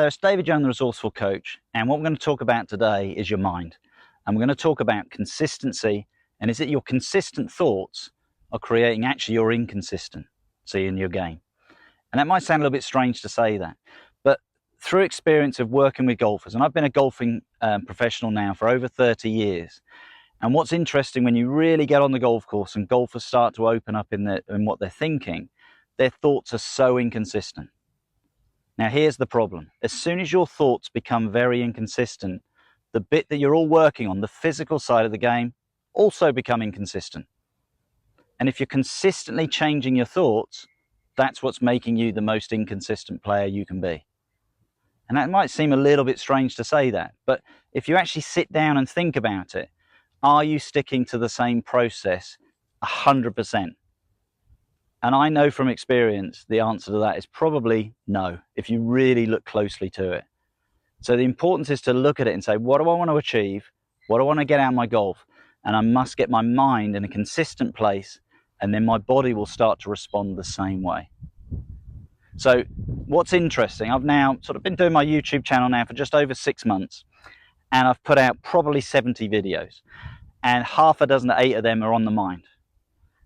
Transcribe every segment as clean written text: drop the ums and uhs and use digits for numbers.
Hi there, it's David Young, the Resourceful Coach, and what we're going to talk about today is your mind. And we're going to talk about consistency, and is it your consistent thoughts are creating actually your inconsistency in your game? And that might sound a little bit strange to say that, but through experience of working with golfers, and I've been a golfing professional now for over 30 years, and what's interesting when you really get on the golf course and golfers start to open up in what they're thinking, their thoughts are so inconsistent. Now here's the problem. As soon as your thoughts become very inconsistent, the bit that you're all working on, the physical side of the game, also become inconsistent. And if you're consistently changing your thoughts, that's what's making you the most inconsistent player you can be. And that might seem a little bit strange to say that, but if you actually sit down and think about it, are you sticking to the same process 100%? And I know from experience the answer to that is probably no, if you really look closely to it. So the importance is to look at it and say, what do I want to achieve? What do I want to get out of my golf? And I must get my mind in a consistent place, and then my body will start to respond the same way. So what's interesting, I've now sort of been doing my YouTube channel now for just over 6 months, and I've put out probably 70 videos, and half a dozen to 8 of them are on the mind.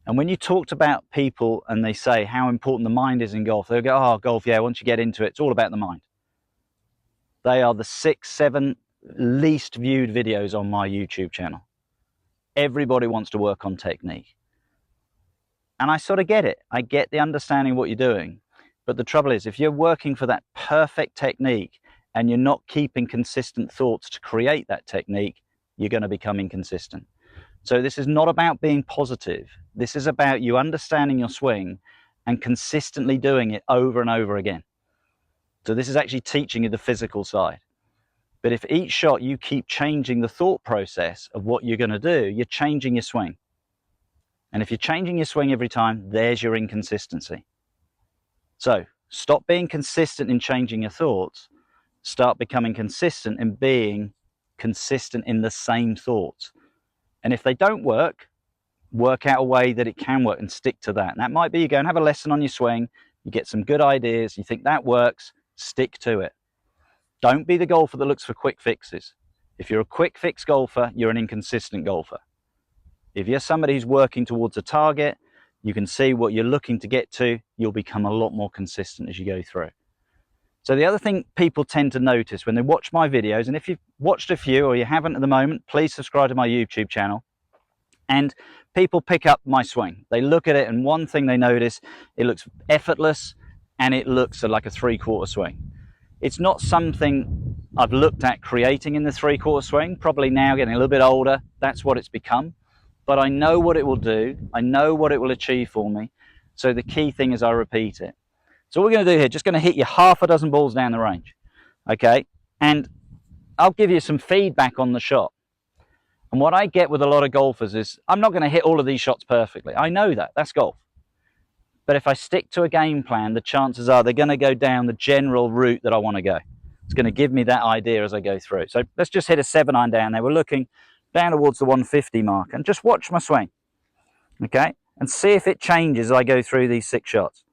And when you talked about people and they say how important the mind is in golf, they'll go, oh, golf, yeah, once you get into it, it's all about the mind. They are the 6, 7 least viewed videos on my YouTube channel. Everybody wants to work on technique. And I sort of get it. I get the understanding of what you're doing. But the trouble is, if you're working for that perfect technique and you're not keeping consistent thoughts to create that technique, you're going to become inconsistent. So this is not about being positive. This is about you understanding your swing and consistently doing it over and over again. So this is actually teaching you the physical side. But if each shot you keep changing the thought process of what you're going to do, you're changing your swing. And if you're changing your swing every time, there's your inconsistency. So stop being consistent in changing your thoughts. Start becoming consistent in being consistent in the same thoughts. And if they don't work out a way that it can work and stick to that. And that might be you go and have a lesson on your swing, you get some good ideas, you think that works, stick to it. Don't be the golfer that looks for quick fixes. If you're a quick fix golfer, you're an inconsistent golfer. If you're somebody who's working towards a target, you can see what you're looking to get to, you'll become a lot more consistent as you go through. So the other thing people tend to notice when they watch my videos, and if you've watched a few or you haven't at the moment, please subscribe to my YouTube channel. And people pick up my swing. They look at it and one thing they notice, it looks effortless and it looks like a 3/4 swing. It's not something I've looked at creating in the 3/4 swing, probably now getting a little bit older, that's what it's become. But I know what it will do, I know what it will achieve for me. So the key thing is I repeat it. So what we're going to do here, just going to hit you half a dozen balls down the range, okay? And I'll give you some feedback on the shot. And what I get with a lot of golfers is, I'm not going to hit all of these shots perfectly. I know that, that's golf. But if I stick to a game plan, the chances are they're going to go down the general route that I want to go. It's going to give me that idea as I go through. So let's just hit a 7-iron down there. We're looking down towards the 150 mark and just watch my swing, okay? And see if it changes as I go through these 6 shots.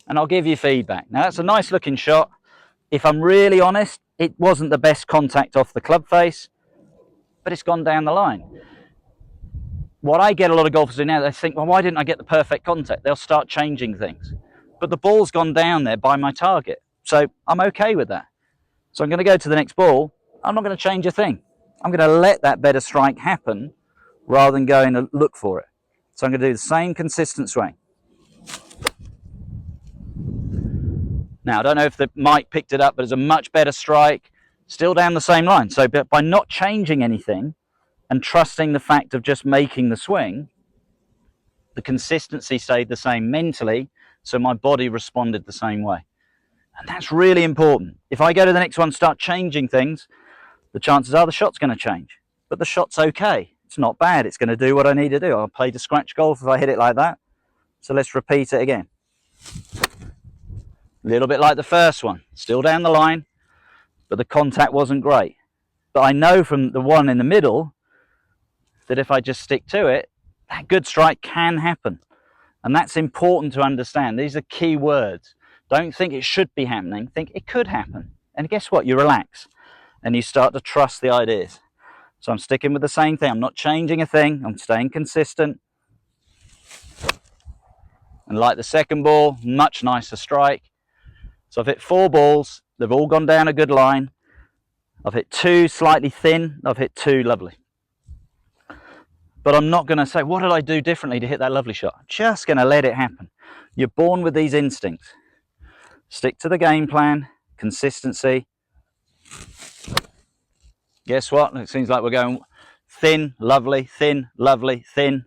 And I'll give you feedback. Now that's a nice looking shot. If I'm really honest, it wasn't the best contact off the club face, but it's gone down the line. What I get a lot of golfers do now, they think, well, why didn't I get the perfect contact? They'll start changing things. But the ball's gone down there by my target. So I'm okay with that. So I'm going to go to the next ball. I'm not going to change a thing. I'm going to let that better strike happen rather than going to look for it. So I'm going to do the same consistent swing. Now, I don't know if the mic picked it up, but it's a much better strike, still down the same line. So by not changing anything and trusting the fact of just making the swing, the consistency stayed the same mentally, so my body responded the same way. And that's really important. If I go to the next one, start changing things, the chances are the shot's going to change. But the shot's okay. It's not bad. It's going to do what I need to do. I'll play to scratch golf if I hit it like that. So let's repeat it again. A little bit like the first one, still down the line, but the contact wasn't great. But I know from the one in the middle that if I just stick to it, that good strike can happen. And that's important to understand. These are key words. Don't think it should be happening, think it could happen. And guess what? You relax and you start to trust the ideas. So I'm sticking with the same thing. I'm not changing a thing. I'm staying consistent. And like the second ball, much nicer strike. So I've hit 4 balls. They've all gone down a good line. I've hit 2 slightly thin. I've hit 2 lovely. But I'm not going to say, what did I do differently to hit that lovely shot? I'm just going to let it happen. You're born with these instincts. Stick to the game plan, consistency. Guess what? It seems like we're going thin, lovely, thin, lovely, thin.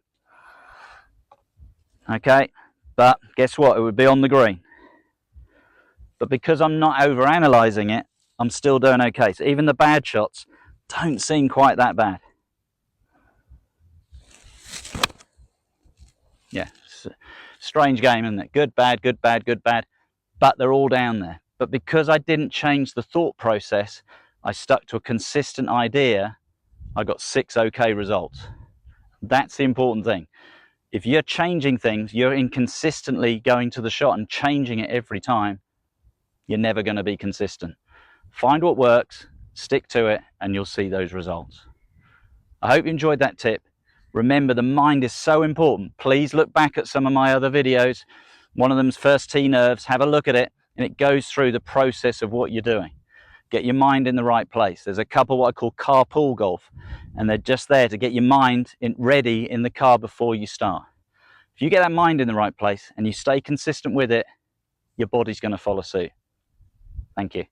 Okay, but guess what? It would be on the green. But because I'm not over-analysing it, I'm still doing okay. So even the bad shots don't seem quite that bad. Yeah, strange game, isn't it? Good, bad, good, bad, good, bad. But they're all down there. But because I didn't change the thought process, I stuck to a consistent idea, I got 6 okay results. That's the important thing. If you're changing things, you're inconsistently going to the shot and changing it every time, you're never going to be consistent. Find what works, stick to it, and you'll see those results. I hope you enjoyed that tip. Remember, the mind is so important. Please look back at some of my other videos. One of them's First Tee Nerves. Have a look at it, and it goes through the process of what you're doing. Get your mind in the right place. There's a couple what I call carpool golf, and they're just there to get your mind ready in the car before you start. If you get that mind in the right place and you stay consistent with it, your body's going to follow suit. Thank you.